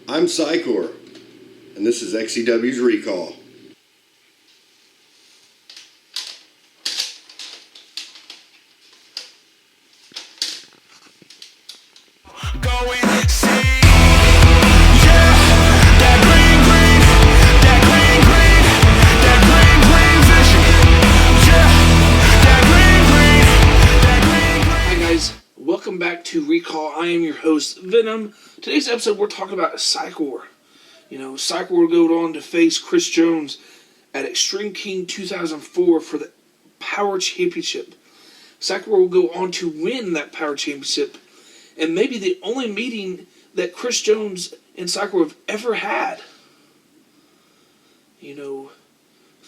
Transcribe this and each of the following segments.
I'm Psycore, and this is XCW's Recall. Welcome back to Recall. I am your host, Venom. Today's episode, we're talking about Psycore. Psycore will go on to face Chris Jones at Xtreme King 2004 for the Power Championship. Psycore will go on to win that Power Championship, and maybe the only meeting that Chris Jones and Psycore have ever had.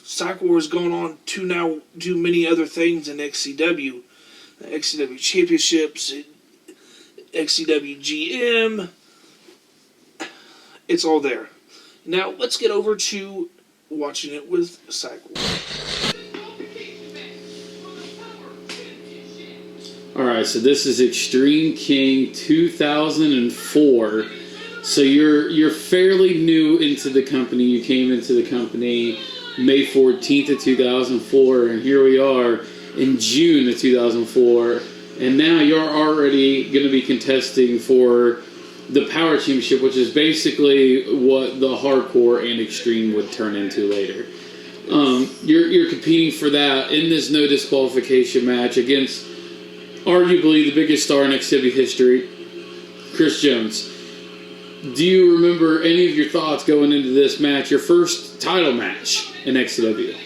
Psycore has gone on to now do many other things in XCW. XCW Championships, XCW GM, it's all there. Now, let's get over to watching it with Psycore. Alright, so this is Xtreme King 2004. So you're fairly new into the company. You came into the company May 14th of 2004, and here we are in June of 2004, and now you're already going to be contesting for the Power Championship, which is basically what the Hardcore and Xtreme would turn into later. You're competing for that in this no disqualification match against arguably the biggest star in XCW history, Chris Jones. Do you remember any of your thoughts going into this match, your first title match in XCW?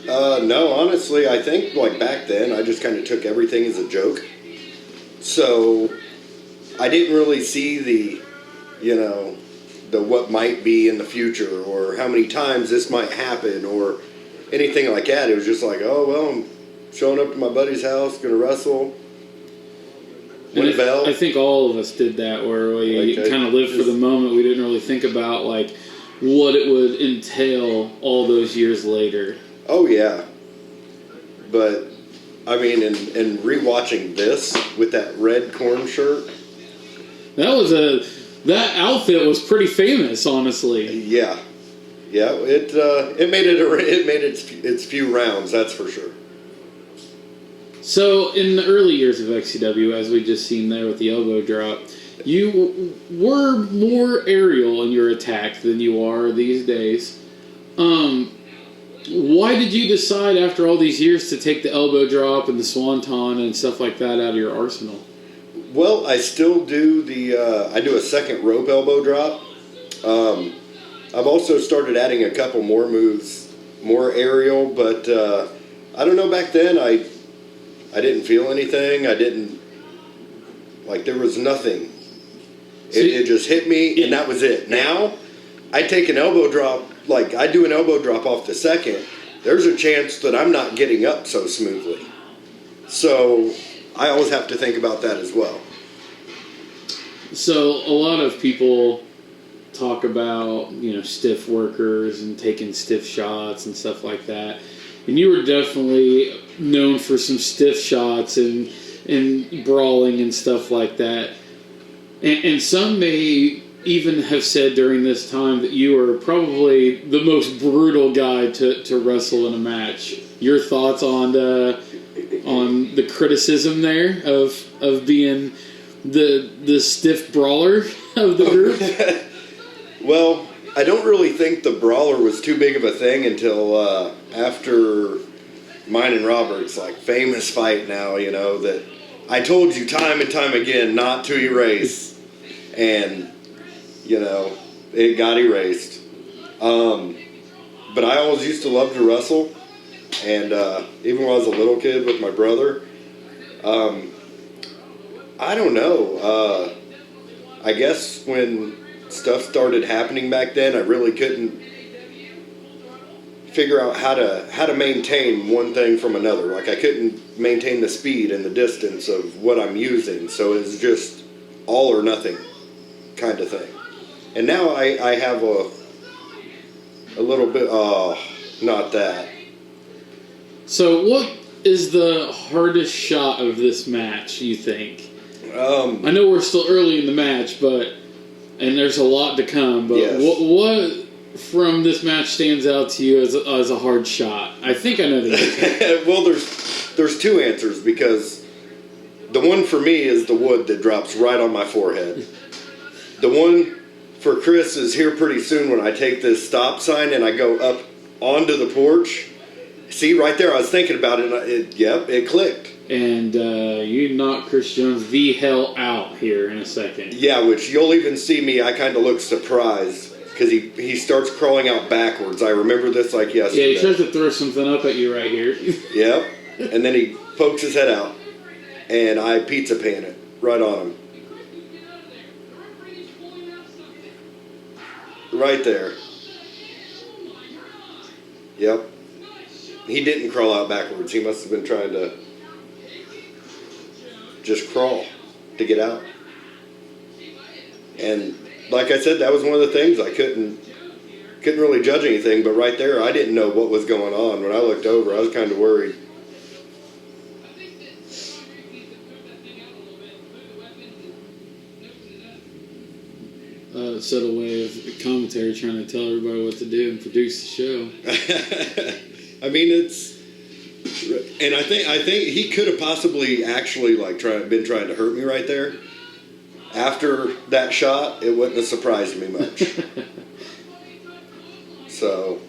No, honestly, I think back then I just kind of took everything as a joke. So I didn't really see the what might be in the future or how many times this might happen or anything like that. It was just like, oh, well, I'm showing up to my buddy's house, going to wrestle, win a belt. I think all of us did that, where we kind of lived for the moment. We didn't really think about what it would entail all those years later. Oh, yeah. But, I mean, and rewatching this with that red corn shirt. That outfit was pretty famous, honestly. Yeah. Yeah, it made its few rounds, that's for sure. So, in the early years of XCW, as we just seen there with the elbow drop, you were more aerial in your attack than you are these days. Why did you decide after all these years to take the elbow drop and the swanton and stuff like that out of your arsenal? Well, I still do I do a second rope elbow drop. I've also started adding a couple more moves, more aerial, but I don't know, back then I didn't feel anything. I didn't, there was nothing. It just hit me and that was it. Now, I take an elbow drop, I do an elbow drop off the second, there's a chance that I'm not getting up so smoothly. So I always have to think about that as well. So a lot of people talk about, stiff workers and taking stiff shots and stuff like that. And you were definitely known for some stiff shots and brawling and stuff like that. And some may even have said during this time that you were probably the most brutal guy to wrestle in a match. Your thoughts on the criticism there of being the stiff brawler of the group? Well, I don't really think the brawler was too big of a thing until after mine and Robert's famous fight now, that I told you time and time again not to erase, and it got erased. But I always used to love to wrestle, and even when I was a little kid with my brother, I don't know. I guess when stuff started happening back then, I really couldn't figure out how to maintain one thing from another. I couldn't maintain the speed and the distance of what I'm using, so it's just all or nothing kind of thing. And now I have a little bit, not that. So what is the hardest shot of this match, you think? I know we're still early in the match, but and there's a lot to come. But Yes. what from this match stands out to you as a hard shot? I think I know the answer. Well, there's two answers, because the one for me is the wood that drops right on my forehead. The one for Chris is here pretty soon when I take this stop sign and I go up onto the porch. See, right there, I was thinking about it, and it clicked. And you knocked Chris Jones the hell out here in a second. Yeah, which you'll even see me, I kind of look surprised, because he starts crawling out backwards. I remember this like yesterday. Yeah, he tries to throw something up at you right here. Yep. And then he pokes his head out, and I pizza pan it right on him. Right there. Yep. He didn't crawl out backwards. He must have been trying to just crawl to get out. And like I said, that was one of the things I couldn't really judge anything, but right there I didn't know what was going on. When I looked over, I was kind of worried. Subtle way of commentary trying to tell everybody what to do and produce the show. I mean, and I think he could have possibly actually been trying to hurt me right there. After that shot, it wouldn't have surprised me much. So,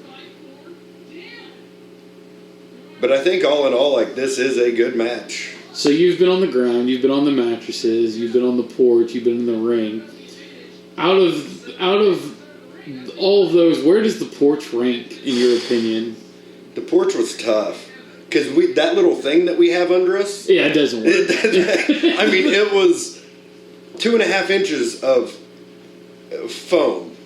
but I think all in all, this is a good match. So you've been on the ground, you've been on the mattresses, you've been on the porch, you've been in the ring. Out of all of those, where does the porch rank in your opinion? The porch was tough, because that little thing that we have under us. Yeah, it doesn't work. I mean, it was 2.5 inches of foam,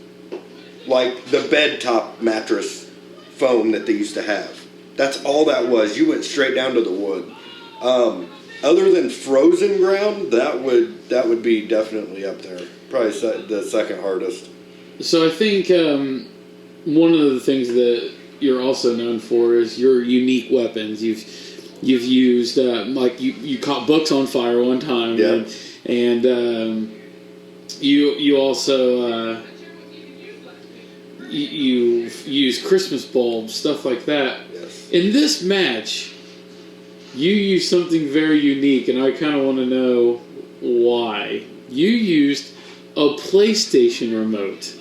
like the bed top mattress foam that they used to have. That's all that was. You went straight down to the wood. Other than frozen ground, that would be definitely up there. Probably the second hardest. So I think one of the things that you're also known for is your unique weapons. You've used you caught books on fire one time. Yeah. And you also you use Christmas bulbs, stuff like that. Yes. In this match, you used something very unique, and I kind of want to know why. You used a PlayStation remote.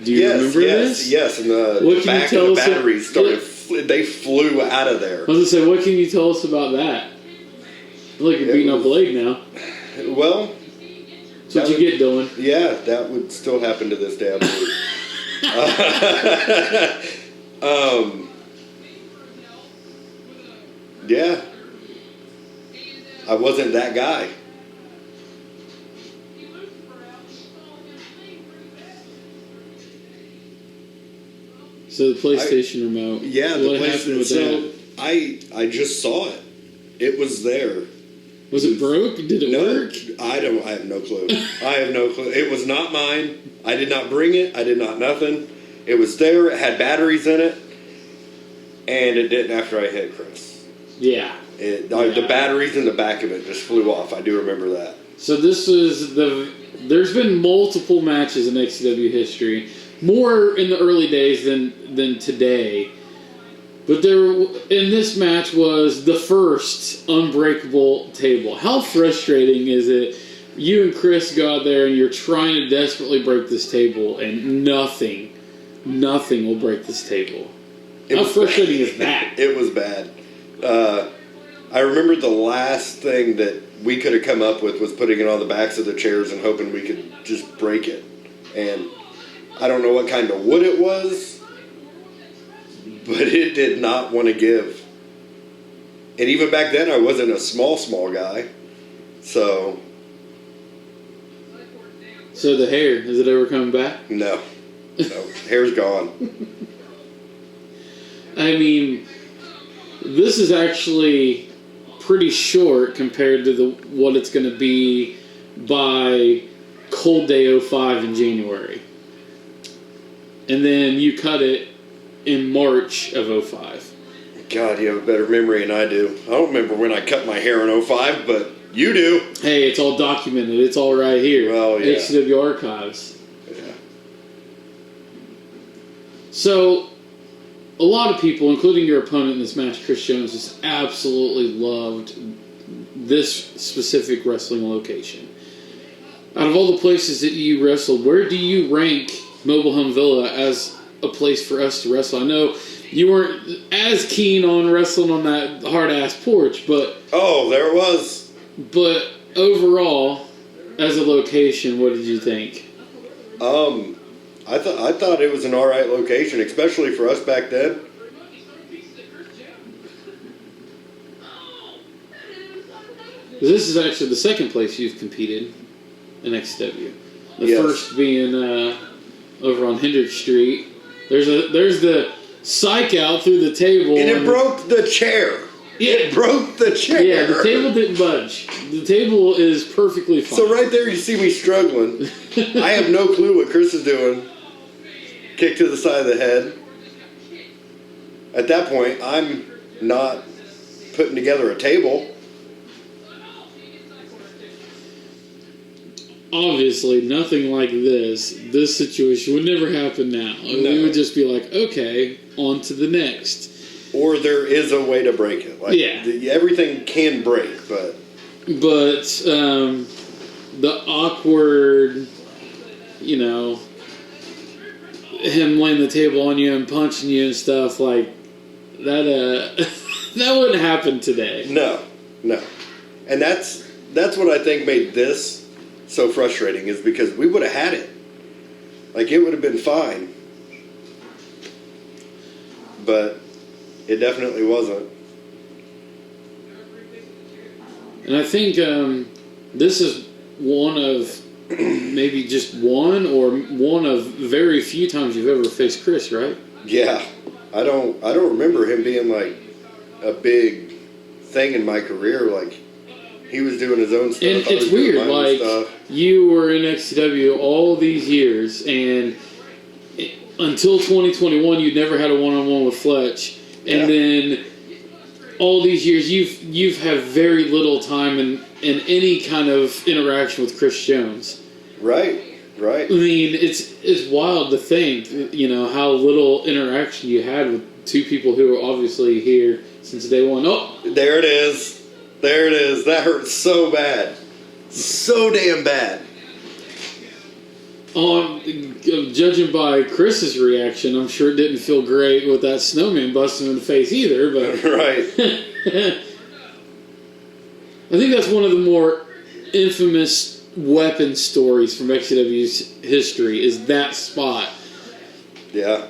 Do you remember this? Yes, and the back of the batteries they flew out of there. I was going to say, what can you tell us about that? I feel like you're beating up Blade now. Well, that's what you get, Dylan. Yeah, that would still happen to this day, I believe. Yeah. I wasn't that guy. So the PlayStation remote. Yeah, what happened with that? I just saw it. It was there. Was it broke? Did it work? I have no clue. I have no clue. It was not mine. I did not bring it. I did not nothing. It was there. It had batteries in it. And it didn't after I hit Chris. Yeah. The batteries in the back of it just flew off. I do remember that. So this was there's been multiple matches in XCW history. More in the early days than today. But in this match was the first unbreakable table. How frustrating is it? You and Chris go out there and you're trying to desperately break this table, and nothing will break this table. How frustrating is that? It was bad. I remember the last thing that we could have come up with was putting it on the backs of the chairs and hoping we could just break it. And I don't know what kind of wood it was, but it did not want to give. And even back then, I wasn't a small guy. So the hair, is it ever coming back? No. Hair's gone. I mean, this is actually pretty short compared to what it's going to be by Cold Day 05 in January. And then you cut it in March of 05. God, you have a better memory than I do. I don't remember when I cut my hair in 05, but you do. Hey, it's all documented. It's all right here. Well, yeah. XCW Archives. So, a lot of people, including your opponent in this match, Chris Jones, just absolutely loved this specific wrestling location. Out of all the places that you wrestled, where do you rank Mobile Home Villa as a place for us to wrestle? I know you weren't as keen on wrestling on that hard-ass porch, but... Oh, there it was. But overall, as a location, what did you think? I thought it was an alright location, especially for us back then. This is actually the second place you've competed in XCW. The Yes. first being over on Hendrick Street. There's the psych out through the table. And it broke the chair. Yeah. It broke the chair. Yeah, the table didn't budge. The table is perfectly fine. So right there you see me struggling. I have no clue what Chris is doing. Kick to the side of the head. At that point, I'm not putting together a table. Obviously, nothing like this situation would never happen now. No. We would just be like, okay, on to the next. Or there is a way to break it. Like, Yeah. Everything can break, but... But the awkward, him laying the table on you and punching you and stuff like that, that wouldn't happen today. No. And that's what I think made this so frustrating, is because we would have had it. Like, it would have been fine. But it definitely wasn't. And I think this is one of maybe just one of very few times you've ever faced Chris, right? Yeah. I don't remember him being like a big thing in my career. Like, he was doing his own stuff. And I was it's doing weird, my own like, stuff. you were in XCW all these years, and until 2021, you'd never had a one-on-one with Fletch. And then all these years, you've had very little time in any kind of interaction with Chris Jones. Right. I mean, it's wild to think, how little interaction you had with two people who were obviously here since day one. Oh, There it is. That hurts so bad. So damn bad. Judging by Chris's reaction, I'm sure it didn't feel great with that snowman busting him in the face either. But Right. I think that's one of the more infamous weapon stories from XCW's history, is that spot. Yeah.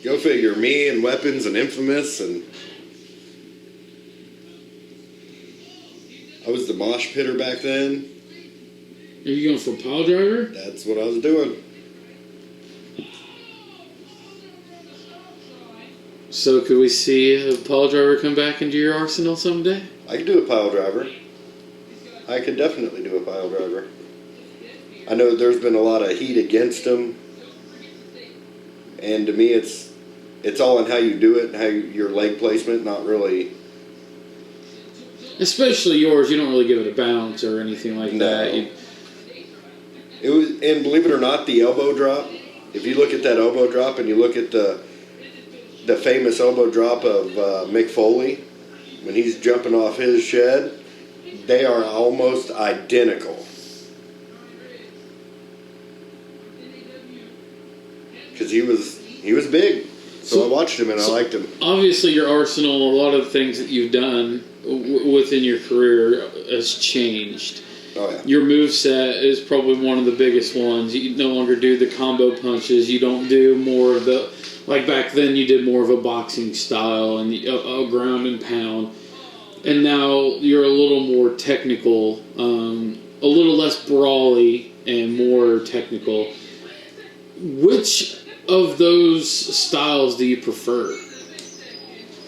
Go figure. Me and Weapons and Infamous, and I was the mosh pitter back then. Are you going for a pile driver? That's what I was doing. So could we see a pile driver come back into your arsenal someday? I could do a pile driver. I could definitely do a pile driver. I know there's been a lot of heat against him, and to me, it's all in how you do it, and how your leg placement, not really. Especially yours, you don't really give it a bounce or anything like that. It was, and believe it or not, the elbow drop. If you look at that elbow drop, and you look at the famous elbow drop of Mick Foley when he's jumping off his shed, they are almost identical. Because he was big, so I watched him and I liked him. Obviously, your arsenal, a lot of the things that you've done within your career has changed. Oh yeah. Your moveset is probably one of the biggest ones. You no longer do the combo punches. You don't do more of the, like back then you did more of a boxing style and a ground and pound. And now you're a little more technical, a little less brawly and more technical. Which of those styles do you prefer?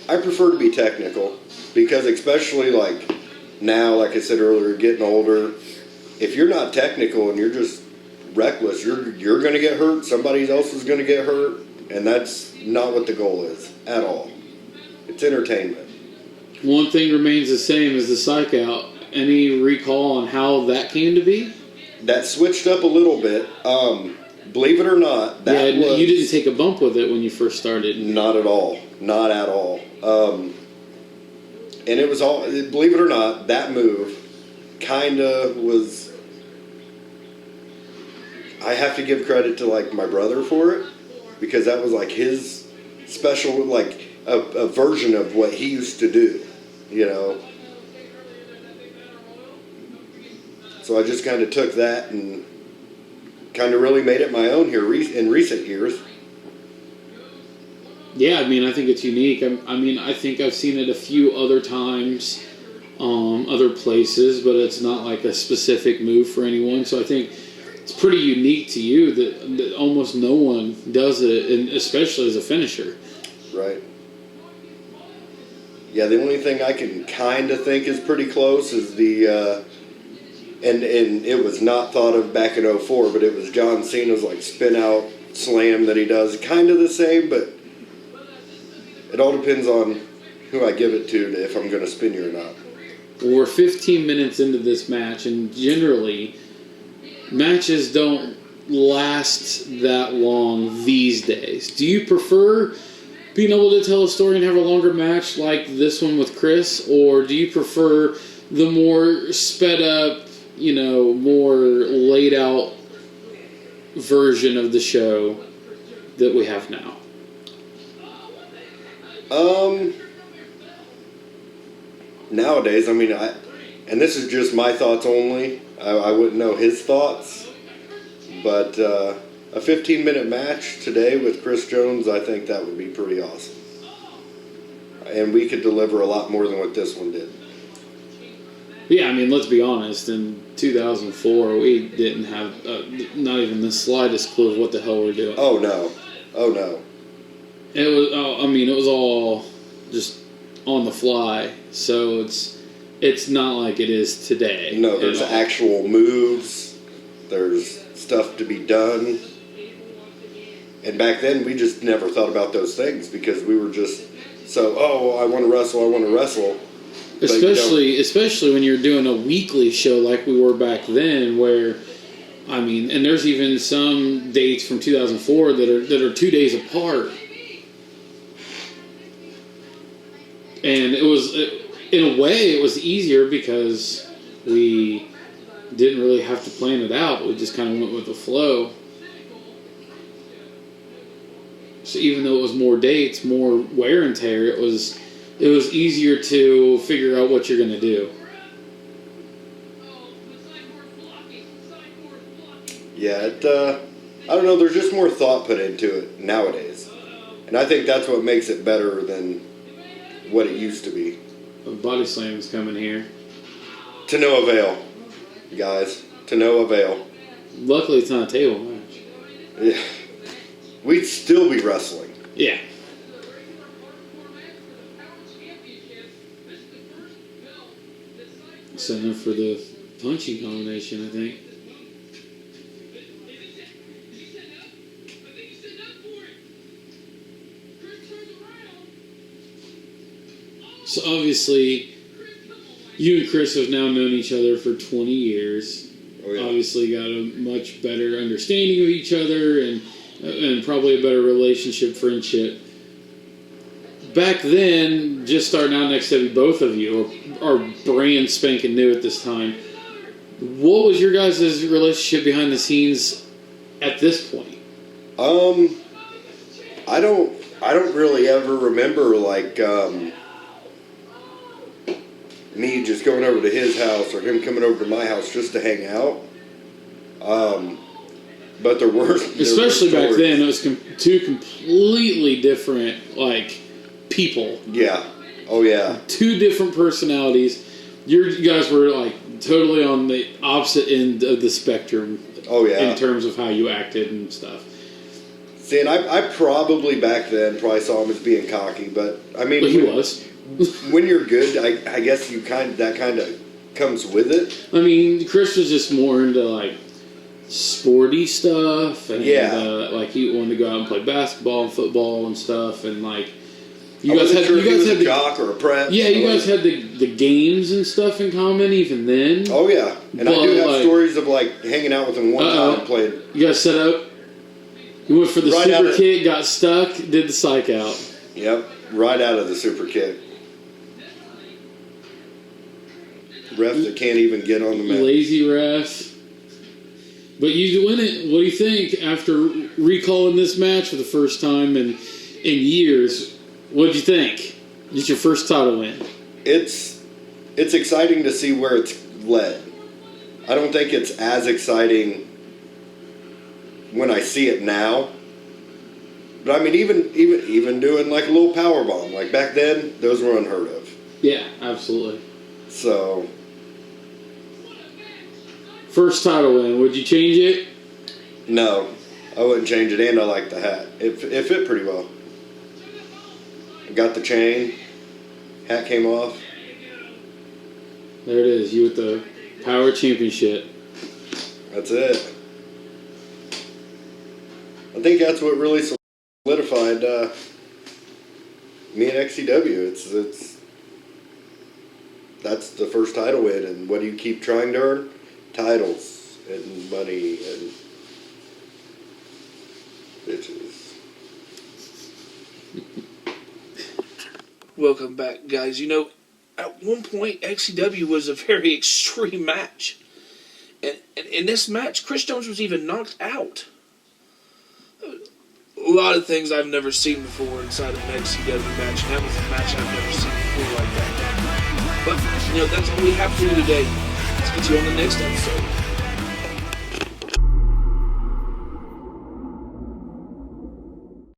I prefer to be technical, because especially like now, like I said earlier, getting older, if you're not technical and you're just reckless, you're going to get hurt, somebody else is going to get hurt, and that's not what the goal is at all. It's entertainment. One thing remains the same as the psych out. Any recall on how that came to be? That switched up a little bit. believe it or not, that was... You didn't take a bump with it when you first started. Not at all. Not at all. And it was all... Believe it or not, that move kind of was... I have to give credit to, like, my brother for it, because that was, like, his special, like, a version of what he used to do, you know? So I just kind of took that and kind of really made it my own here in recent years. Yeah, I mean, I think it's unique. I think I've seen it a few other times, other places, but it's not like a specific move for anyone. So I think it's pretty unique to you that almost no one does it, and especially as a finisher. Right. Yeah, the only thing I can kind of think is pretty close is the... And it was not thought of back in 04, but it was John Cena's like spin out slam that he does. Kind of the same, but it all depends on who I give it to if I'm going to spin you or not. We're 15 minutes into this match, and generally, matches don't last that long these days. Do you prefer being able to tell a story and have a longer match like this one with Chris, or do you prefer the more sped up, you know, more laid out version of the show that we have now? Nowadays, I mean, and this is just my thoughts only. I wouldn't know his thoughts, but a 15-minute match today with Chris Jones, I think that would be pretty awesome. And we could deliver a lot more than what this one did. Yeah, I mean, let's be honest. In 2004, we didn't have not even the slightest clue of what the hell we're doing. Oh no. It was. It was all just on the fly. So it's not like it is today. No, there's actual moves. There's stuff to be done. And back then, we just never thought about those things because we were just I want to wrestle. Especially when you're doing a weekly show like we were back then, where, I mean, and there's even some dates from 2004 that are 2 days apart. And it was, in a way, it was easier because we didn't really have to plan it out. We just kind of went with the flow. So even though it was more dates, more wear and tear, it was easier to figure out what you're going to do. Yeah, I don't know, there's just more thought put into it nowadays. And I think that's what makes it better than what it used to be. A body slam's coming here. To no avail, guys. To no avail. Luckily, it's not a table match. Yeah. We'd still be wrestling. Yeah. Setting up for the punching combination, I think. So obviously, you and Chris have now known each other for 20 years. Oh, yeah. Obviously got a much better understanding of each other and probably a better relationship, friendship. Back then, just starting out next to both of you are brand spanking new at this time. What was your guys' relationship behind the scenes at this point? I don't really ever remember like me just going over to his house or him coming over to my house just to hang out. But there were especially back then, it was two completely different like people. Yeah. Oh yeah. Two different personalities. You guys were like totally on the opposite end of the spectrum. Oh yeah. In terms of how you acted and stuff. See, and I probably back then saw him as being cocky, but I mean, he was. When you're good, I guess that kind of comes with it. I mean, Chris was just more into like sporty stuff, and like he wanted to go out and play basketball and football and stuff, and like you guys had a jock or a prep. Yeah, you guys had the games and stuff in common even then. Oh yeah, and I do have stories of like hanging out with him one time and playing. You guys set up? You went for the Right out super of- kick, got stuck, did the psych out. Yep, right out of the super kick. Ref that can't even get on the mat. Lazy ref. But you win it. What do you think after recalling this match for the first time in years? What did you think? It's your first title win. It's exciting to see where it's led. I don't think it's as exciting when I see it now. But I mean, even doing like a little power bomb, like back then, those were unheard of. Yeah, absolutely. So, First title win. Would you change it? no, I wouldn't change it, and I like the hat. It fit pretty well. I got the chain, hat came off. There it is. You with the Power Championship. That's it. I think that's what really solidified me and XCW. That's the first title win, and what do you keep trying to earn? Titles and money and bitches. Welcome back, guys. You know, at one point, XCW was a very extreme match. And in this match, Chris Jones was even knocked out. A lot of things I've never seen before inside of an XCW match, and that was a match I've never seen before like that. But, you know, that's all we have for you today. Let's get you on the next episode.